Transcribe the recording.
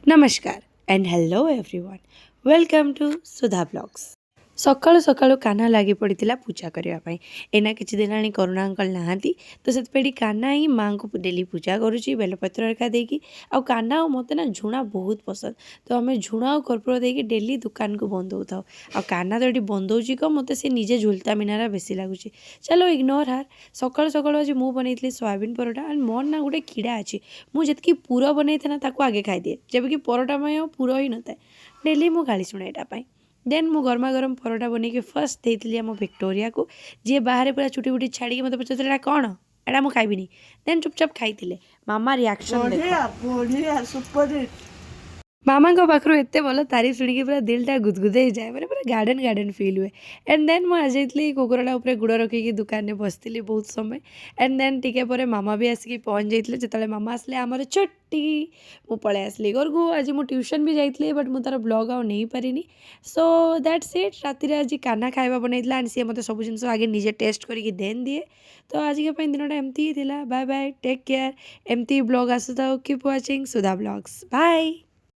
नमस्कार and hello everyone welcome to Sudha blogs. सकाळु सकाळु कान्हा लगी पड़ा पूजा करने एना किसी दिन आनी करुणा अंकल नहांती तो से कान्हा ही माँ को डेली पूजा करुच्ची बेलपत्र हरिका देकी आ कान्हा और मत ना झुणा बहुत पसंद तो आम झुणा और कर्पूर देकी डेली दुकान को बंदौ था आ कान्हा तो ये बंदौची कम मत से निजे झुलता मिनारा बेसी लगुच। चलो इग्नोर हार। सकाळु सकाळु आज मुझे बनई सोयाबीन परोटा एंड मोर ना गोटे कीड़ा अच्छी मुझे पुर बनई थे ना आगे खाईदिए जब कि परोटा में पुर ही न था डेली मु गाड़ी शुणे यहाँ देन मु गरमा गरम परोटा बन के फर्स्ट देती आम विक्टोरिया को जी बाहर पूरा चुटी बुटी छाड़ी मत पचार कौन एटा मुझे खाइबी देन चुपचाप खाई मामा रिएक्शन मामा को पाखु एत भल तारीफ शुणी पूरा दिलटा गुदगुद जाए मैंने पूरा गार्डन गार्डन फील हुए। एंड देन मुझे कुकुरटा उपर गुड़ रखिकी दुकान में बसती बहुत समय एंड देन टिके पर मामा भी आसिक पहुँच जाते जो मामा आसले आमर छुट्टी मु पलि आसली घर को। आज मुझे ट्यूशन भी जाइए बट मुझे तार ब्लॉग आउ नहीं पारिनी सो दैट्स इट। राति आज कान्हा खाଇବା बनईला एंड सी मत सब जिन आगे निजे टेस्ट करके देन दिए तो आज के दिनटा एमती ही बाय बाय टेक केयर एमती ब्लॉग आसुता कीप वाचिंग सुधा ब्लॉग्स बाय।